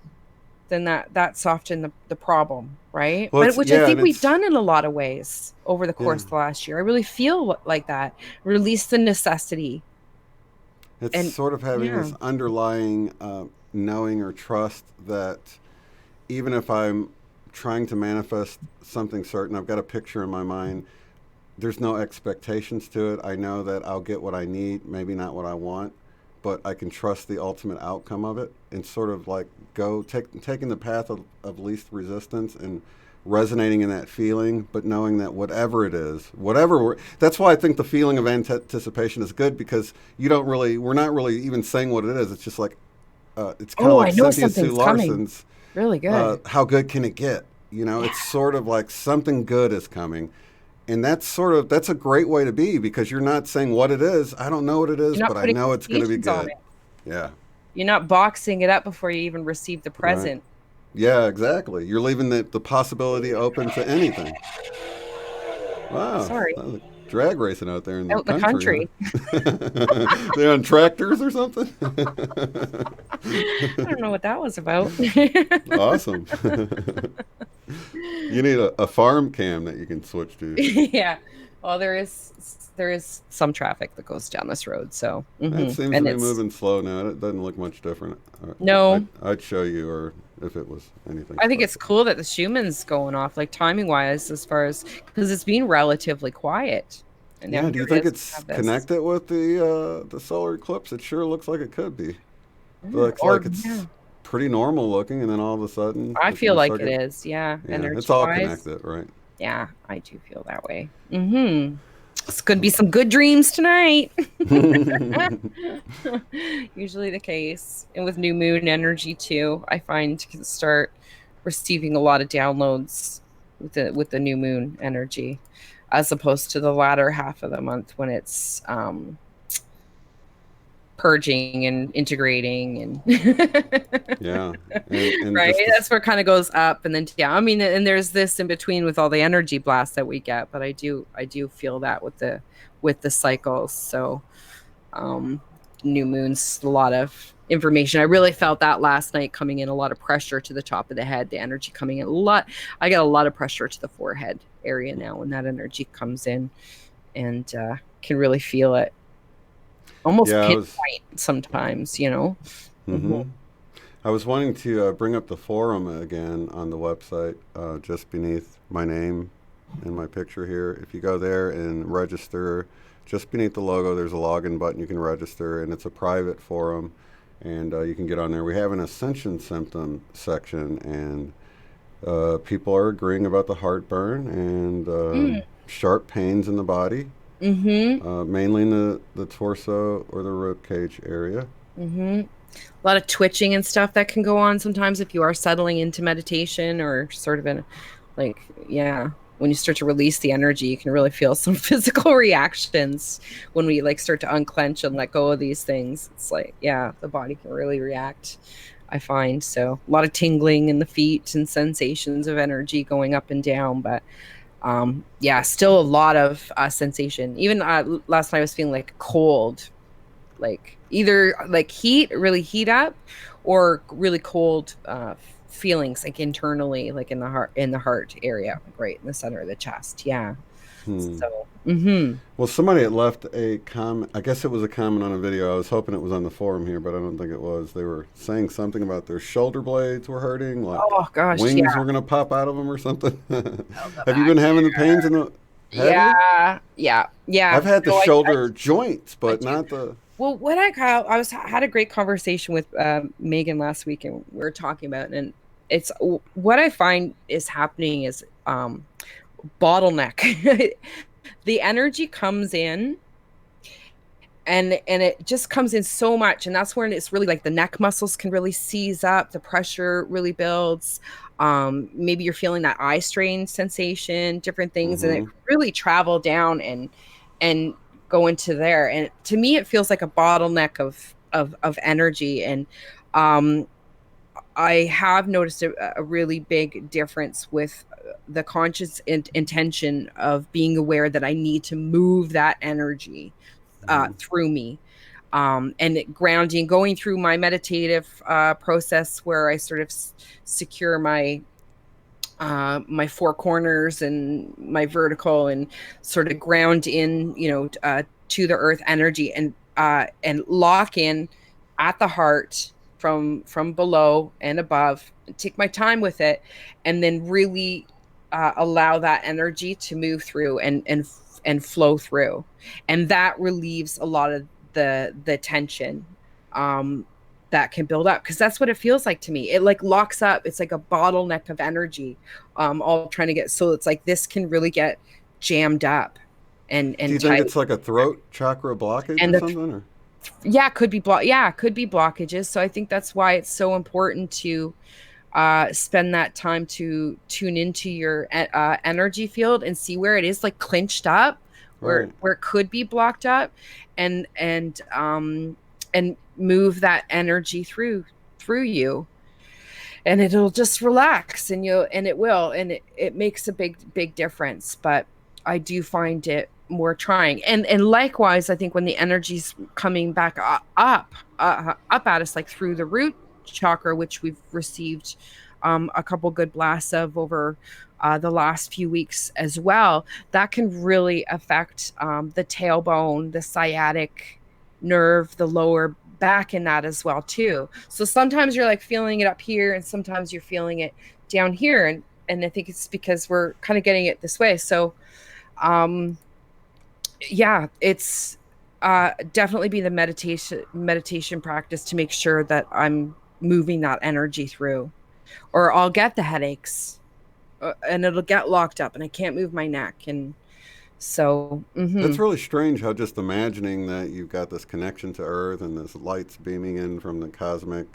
then that's often the problem, right? Well, But it's which I yeah, and think we've it's done in a lot of ways over the yeah, course of the last year. I really feel like that. Release the necessity. it's And sort of having yeah. this underlying knowing or trust that even if I'm trying to manifest something certain, I've got a picture in my mind. There's no expectations to it. I know that I'll get what I need, maybe not what I want, but I can trust the ultimate outcome of it and sort of like taking the path of least resistance and resonating in that feeling, but knowing that whatever it is, that's why I think the feeling of anticipation is good because we're not really even saying what it is. It's just like, it's kind of Oh, like I know Cynthia Sue something's coming. Larson's, Really good. how good can it get? Yeah. It's sort of like something good is coming. And that's a great way to be because you're not saying what it is. I don't know what it is, You're not but I putting know it's going to be expectations on good. it. Yeah. You're not boxing it up before you even receive the Right. present. Yeah, exactly. You're leaving the possibility open to anything. Wow. Sorry. That was drag racing out there in the Out in the country, huh? country. They on tractors or something? I don't know what that was about. Awesome. You need a farm cam that you can switch to. Yeah. Well, there is some traffic that goes down this road, so It seems to and be it's moving slow now. It doesn't look much different. no. I'd show you, or if it was anything I think it's special. cool that the Schumann's going off, like timing wise, as far as because it's been relatively quiet, and now Yeah, do here you it think is. We it's have this, connected with the solar eclipse? It sure looks like it could be. Looks or like yeah, it's pretty normal looking, and then all of a sudden I it's feel going to like start it getting. is. Yeah, Yeah, it's energy all wise. connected, right? Yeah, I do feel that way. It's going to be some good dreams tonight. Usually the case. And with new moon energy too, I find can start receiving a lot of downloads with the new moon energy as opposed to the latter half of the month when it's purging and integrating and Yeah, and right, just that's where it kind of goes up and then yeah, I mean, and there's this in between with all the energy blasts that we get, but I do feel that with the cycles. So new moons, a lot of information. I really felt that last night, coming in, a lot of pressure to the top of the head, the energy coming in a lot. I get a lot of pressure to the forehead area now when that energy comes in, and can really feel it, almost Yeah, I was. pinpoint sometimes, you know. Mm-hmm. Mhm. I was wanting to bring up the forum again on the website, just beneath my name and my picture here. If you go there and register, just beneath the logo, there's a login button. You can register, and it's a private forum, and you can get on there. We have an ascension symptom section, and people are agreeing about the heartburn and Mm. sharp pains in the body, Mhm. mainly in the torso or the rib cage area. Mhm. A lot of twitching and stuff that can go on sometimes if you are settling into meditation, or sort of in, like, yeah, when you start to release the energy, you can really feel some physical reactions when we like start to unclench and let go of these things. It's like, yeah, the body can really react, I find. So a lot of tingling in the feet and sensations of energy going up and down. But yeah, still a lot of sensation. Even last night I was feeling like cold, like either like heat, really heat up, or really cold feelings, like internally, like in the heart area, like right in the center of the chest. Yeah. Hmm. So mm-hmm. Well, somebody had left a comment. I guess it was a comment on a video. I was hoping it was on the forum here, but I don't think it was. They were saying something about their shoulder blades were hurting, like Oh gosh, yeah. wings were going to pop out of them or something. Oh, the Have you back. been having the pains in the? Have you? Yeah. I've had the No, shoulder joints, I but do. not the. Well, what I got, I was had a great conversation with Megan last week, and we were talking about it, and it's what I find is happening is bottleneck. The energy comes in, and it just comes in so much, and that's when it's really like the neck muscles can really seize up, the pressure really builds. Maybe you're feeling that eye strain sensation, different things, and it Mm-hmm. can really travel down and go into there. And to me it feels like a bottleneck of energy. And um I have noticed a really big difference with the conscious intention of being aware that I need to move that energy Mm-hmm. through me. And grounding, going through my meditative process where I sort of secure my four corners and my vertical, and sort of ground in, to the earth energy, and lock in at the heart from below and above, and take my time with it, and then really allow that energy to move through and flow through, and that relieves a lot of the tension um that can build up, because that's what it feels like to me. It like locks up. It's like a bottleneck of energy, all trying to get, so it's like this can really get jammed up Do and you think tight. it's like a throat chakra blockage or And something? Or yeah, could be blockages. So I think that's why it's so important to spend that time to tune into your energy field and see where it is like clinched up, right. where it could be blocked up, and move that energy through you, and it'll just relax, and it will, and it makes a big difference. But I do find it more trying, and likewise, I think when the energy's coming back up at us, like through the root chakra, which we've received a couple good blasts of over the last few weeks as well, that can really affect the tailbone, the sciatic nerve, the lower back in that as well too. So sometimes you're like feeling it up here, and sometimes you're feeling it down here, and I think it's because we're kind of getting it this way. So um yeah, it's definitely be the meditation practice to make sure that I'm moving that energy through, or I'll get the headaches, and it'll get locked up, and I can't move my neck. And so It's really strange how just imagining that you've got this connection to Earth and this light's beaming in from the cosmic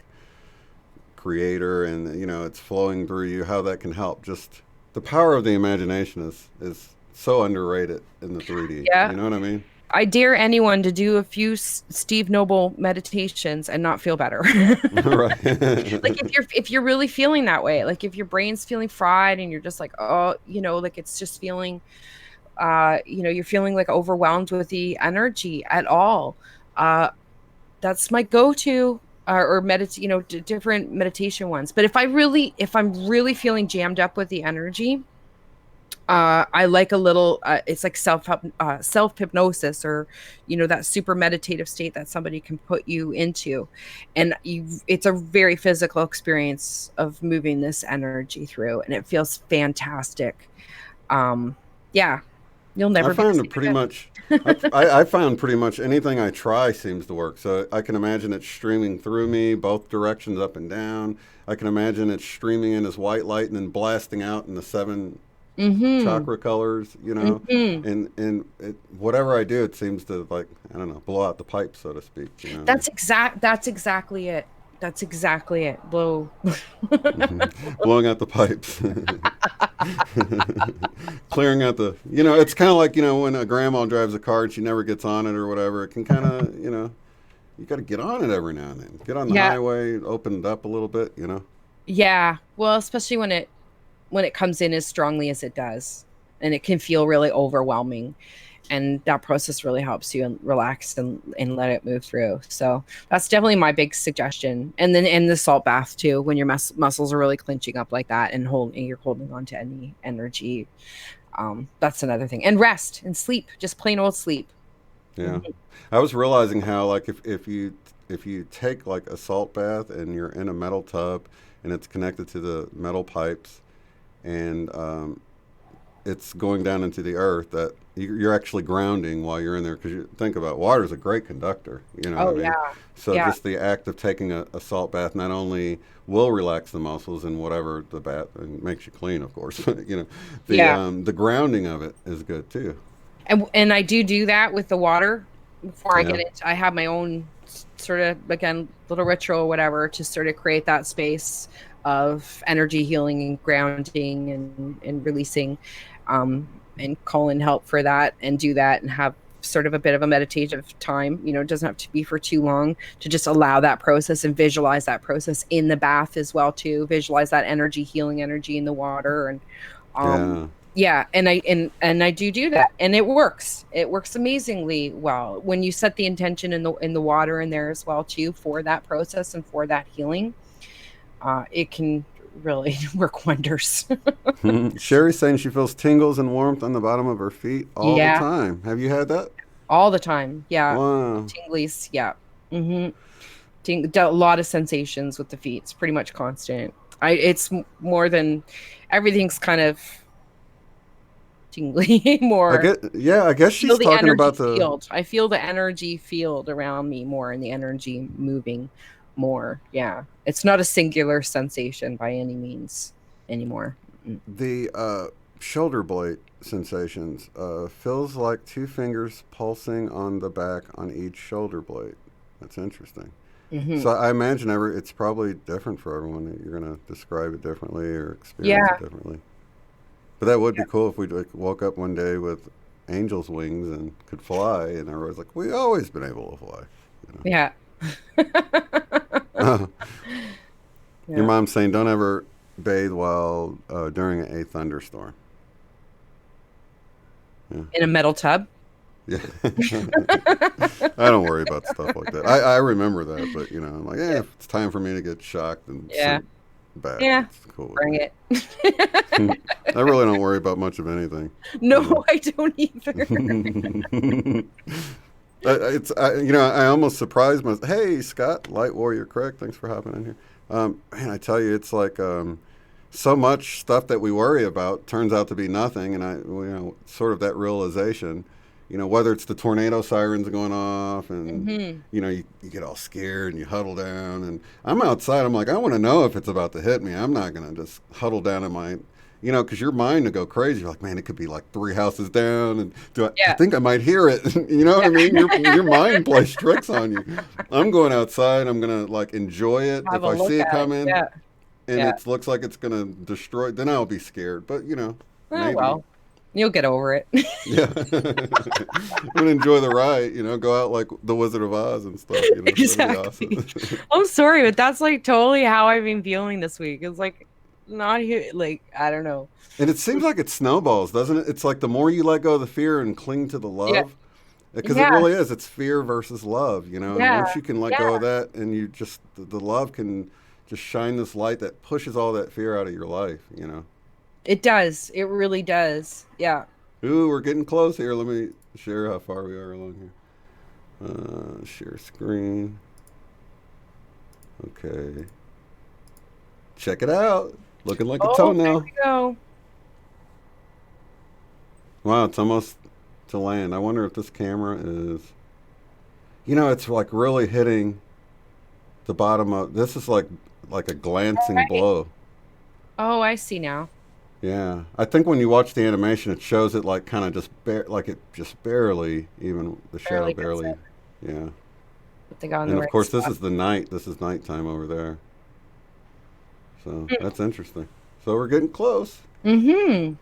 creator, and it's flowing through you, how that can help. Just the power of the imagination is so underrated in the 3D. yeah, You know what I mean? I dare anyone to do a few Steve Noble meditations and not feel better. Right. Like if you're really feeling that way, like if your brain's feeling fried and you're just like, oh, like it's just feeling you're feeling like overwhelmed with the energy at all. Uh that's my go-to. or meditate, different meditation ones. But if I'm really feeling jammed up with the energy, I like a little, it's like self hypnosis, or that super meditative state that somebody can put you into, and it's a very physical experience of moving this energy through, and it feels fantastic. Um, yeah, you'll I never be the found it pretty same much. I found pretty much anything I try seems to work. So I can imagine it streaming through me, both directions, up and down. I can imagine it streaming in as white light and then blasting out in the seven again. Mm-hmm. chakra colors. Mm-hmm. Whatever I do, it seems to, like, I don't know, blow out the pipe, so to speak. That's exactly it. That's exactly it. Blow. Blowing out the pipes. Clearing out the, it's kind of like, when a grandma drives a car and she never gets on it or whatever. It can kind of, you got to get on it every now and then. Get on the Yeah. highway, open it up a little bit. Yeah. Well, especially when it comes in as strongly as it does, and it can feel really overwhelming, and that process really helps you and relax and let it move through. So that's definitely my big suggestion. And then in the salt bath too, when your muscles are really clenching up like that, and you're holding on to any energy. That's another thing. And rest and sleep, just plain old sleep. Yeah. Mhm. I was realizing how, like, if you take like a salt bath and you're in a metal tub and it's connected to the metal pipes, and it's going down into the earth, that you're actually grounding while you're in there, because you think about, water is a great conductor. You know what I Oh mean? yeah. So Yeah. just the act of taking a salt bath not only will relax the muscles and whatever the bath, and makes you clean, of course. But Yeah. the grounding of it is good too. And I do that with the water before I Yeah. get into. I have my own sort of, again, little ritual or whatever to sort of create that space of energy healing and grounding and releasing, and call in help for that, and do that, and have sort of a bit of a meditative time. It doesn't have to be for too long, to just allow that process and visualize that process in the bath as well too. Visualize that energy, healing energy in the water. And um Yeah. yeah, and I do that, and it works amazingly well when you set the intention in the water in there as well too, for that process and for that healing. It can really work wonders. Sherry's saying she feels tingles and warmth on the bottom of her feet all the Yeah, time. Have you had that? all the time. Yeah. Wow. Tinglies. Yeah. Mm-hmm. A lot of sensations with the feet. It's pretty much constant. It's more than, everything's kind of tingly. More. I guess Feel she's the talking energy about the. field. I feel the energy field around me more, and the energy moving more. Yeah. It's not a singular sensation by any means anymore. Mm. The shoulder blade sensations feels like two fingers pulsing on the back on each shoulder blade. That's interesting. Mm-hmm. So I imagine it's probably different for everyone. You're gonna describe it differently or experience it Yeah. differently. But that would be cool if we, like, woke up one day with angel's wings and could fly, and everybody's like, "We always been able to fly." Yeah. Your Yeah. mom's saying don't ever bathe while during a thunderstorm. Yeah. In a metal tub. Yeah. I don't worry about stuff like that. I remember that, but I'm like, Yeah. if it's time for me to get shocked and Yeah. sent back, Yeah. it's cool with Bring me. it. I really don't worry about much of anything. No, I don't either. I almost surprised myself. Hey, Scott, Light Warrior Craig, thanks for hopping in here. Man, I tell you, it's like so much stuff that we worry about turns out to be nothing, and sort of that realization. Whether it's the tornado sirens going off, and Hmm. you get all scared and you huddle down, and I'm outside. I'm like, I want to know if it's about to hit me. I'm not gonna just huddle down in my, because your mind to go crazy. You're like, man, it could be like three houses down, and I Yeah. think I might hear it. You know what I mean? Your mind plays tricks on you. I'm going outside. I'm gonna, like, enjoy it. Have If a I look see it at it. coming Yeah. and Yeah. it looks like it's gonna destroy, then I'll be scared. But Oh maybe. well. You'll get over it. Yeah. I'm gonna enjoy the ride, go out like the Wizard of Oz and stuff, so it'll be Exactly. awesome. I'm sorry, but that's like totally how I've been feeling this week. It's like not here, like I don't know. And it seems like it snowballs, doesn't it? It's like the more you let go of the fear and cling to the Yeah. love, Because it Yeah. really is. It's fear versus love, you know. And Yeah. once you can let Yeah. go of that, and you just the love can just shine this light that pushes all that fear out of your life, you know. It does. It really does. Yeah. Ooh, we're getting close here. Let me share how far we are along here. Share screen. Okay. Check it out. Looking like a Oh, there toenail. we go. Wow, it's almost to land. I wonder if this camera is. You know, it's like really hitting the bottom of. This is like a glancing Right. blow. Oh, I see now. Yeah, I think when you watch the animation, it shows it like kind of just like it just barely even the shadow Barely gets barely. it. Yeah, But they got in the and of right course this spot. is the night. This is nighttime over there. So that's interesting. So we're getting close. Mm-hmm.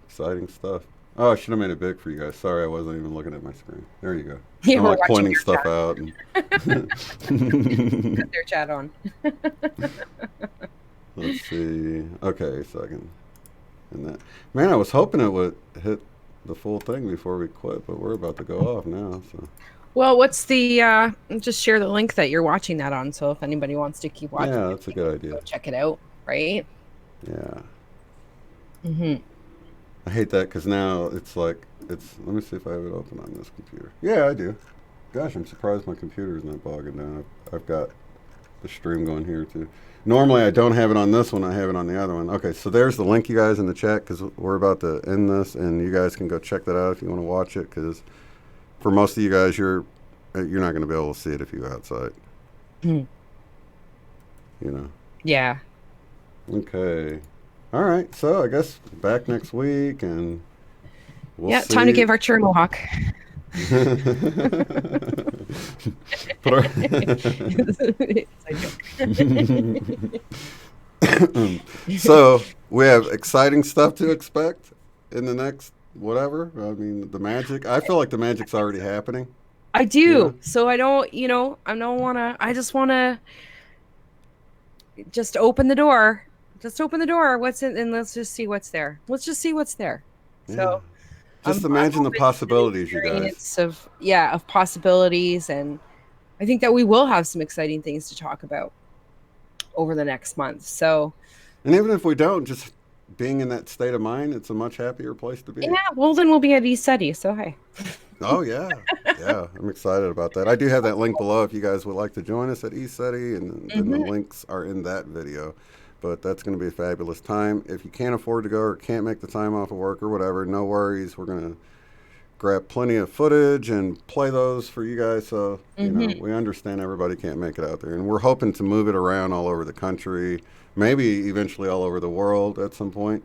Exciting stuff. Oh, I should have made it big for you guys. Sorry, I wasn't even looking at my screen. There you go. Yeah, I'm we're like watching pointing your stuff chat. out. And Got their chat on. let's see. Okay, so I can. And that. Man, I was hoping it would hit the full thing before we quit, but we're about to go off now. So Well, what's the just share the link that you're watching that on, so if anybody wants to keep watching yeah, it, that's a they can good idea. go check it out, right? Yeah, Mm-hmm. I hate that because now it's like it's. Let me see if I have it open on this computer. Yeah, I do. Gosh, I'm surprised my computer is not bogging down. I've got the stream going here too. Normally I don't have it on this one. I have it on the other one. Okay, so there's the link, you guys, in the chat because we're about to end this, and you guys can go check that out if you want to watch it. Because for most of you guys, you're not going to be able to see it if you go outside. Hmm. You know. Yeah. Okay. All right. So I guess back next week, and we'll Yeah, time to see. give Archer a mohawk. Put our Inside joke. so we have exciting stuff to expect in the next whatever. I mean, the magic. I feel like the magic's already happening. I You do. know. So I don't, I don't want to, I just want to just open the door. Just open the door. What's in, and let's just see what's there. Let's just see what's there. Yeah. So Just I'm imagine the open to the possibilities, you guys. experience of, yeah, of possibilities. And I think that we will have some exciting things to talk about over the next month. So, And even if we don't, just being in that state of mind, it's a much happier place to be. yeah, well, then we'll be at ECETI. So, hey. Oh yeah, yeah. I'm excited about that. I do have that link below if you guys would like to join us at ECETI, and then the Mm-hmm. links are in that video. But that's going to be a fabulous time. If you can't afford to go or can't make the time off of work or whatever, no worries. We're going to grab plenty of footage and play those for you guys. So Mm-hmm. we understand everybody can't make it out there, and we're hoping to move it around all over the country, maybe eventually all over the world at some point.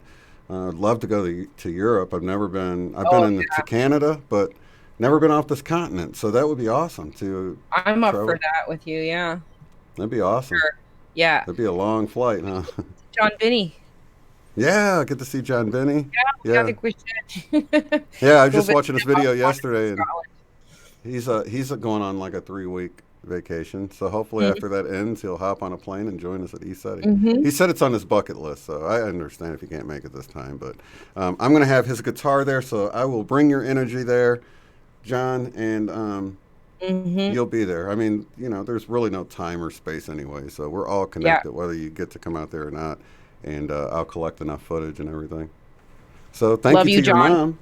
I'd love to go to Europe. I've never been. I've been Oh, to Canada, but never been off this continent. So that would be awesome to I'm up for travel. that with you. Yeah. That'd be awesome. Sure. Yeah. That'd be a long flight, huh? John Binney. Yeah, get to see John Benny. Yeah, I Yeah, think we should. yeah. I was Go just visit watching this him video on yesterday, and Scotland. he's going on like a 3 week vacation. So hopefully after that ends, he'll hop on a plane and join us at ECETI. Mm-hmm. He said it's on his bucket list, so I understand if he can't make it this time. But I'm going to have his guitar there, so I will bring your energy there, John, and Mm-hmm. you'll be there. I mean, there's really no time or space anyway, so we're all Yeah. connected, whether you get to come out there or not. And I'll collect enough footage and everything. So thank Love you you, to your John. mom.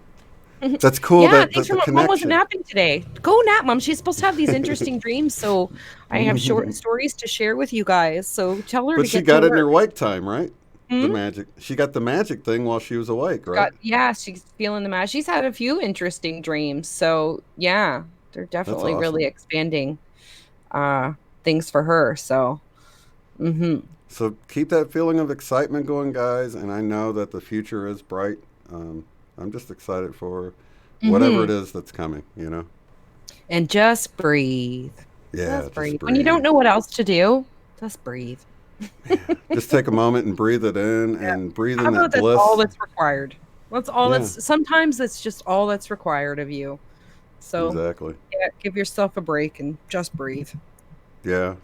That's cool. Yeah, That thanks for the mom wasn't connection. napping today. Go nap, mom. She's supposed to have these interesting dreams, so I have short stories to share with you guys. So tell her But to she get to got it in her work. wake time, right? The Hmm? magic. She got the magic thing while she was awake, right? Yeah, she's feeling the match. She's had a few interesting dreams. So yeah, they're That's definitely really awesome. expanding uh things for her. So hmm So keep that feeling of excitement going, guys. And I know that the future is bright. I'm just excited for whatever hmm it is that's coming. And just breathe. Yeah, Just just breathe. When you don't breathe. know what else to do, just breathe. Just take a moment and breathe it in Yeah. and breathe How in that about that's all bliss. that's required? That's all Yeah, sometimes that's just all that's required of you. So exactly. yeah, give yourself a break and just breathe. Yeah.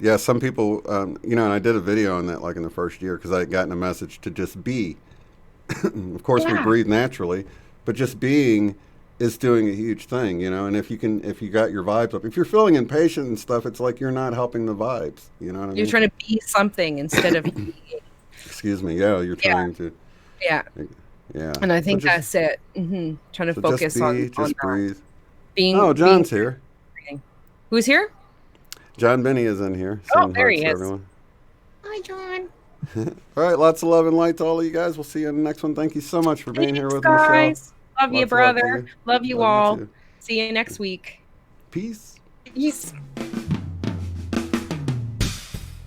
Yeah, some people, and I did a video on that like in the first year because I had gotten a message to just be. Of course, we Yeah. breathe naturally, but just being is doing a huge thing, you know. And if you got your vibes up, if you're feeling impatient and stuff, it's like you're not helping the vibes. You know what I You're mean? trying to be something instead of being. Excuse me. Yeah, you're trying to. Yeah. Yeah. And I So think that's it. Trying to so focus just be, on just that. breathe. Being Oh, John's here. Who's here? John Benny is in here. Oh, Sending there hearts he to is. everyone. Hi, John. All right, lots of love and light to all of you guys. We'll see you in the next one. Thank you so much for being here Thanks, with Michelle. guys. Love you, Lots of love to brother. Love you Love all. too. See you next week. Peace. Peace.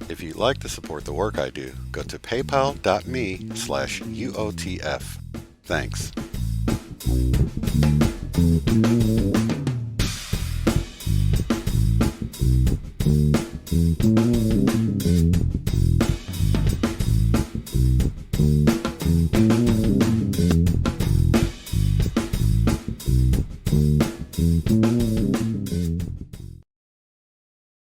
If you'd like to support the work I do, go to paypal.me/UOTF. Thanks.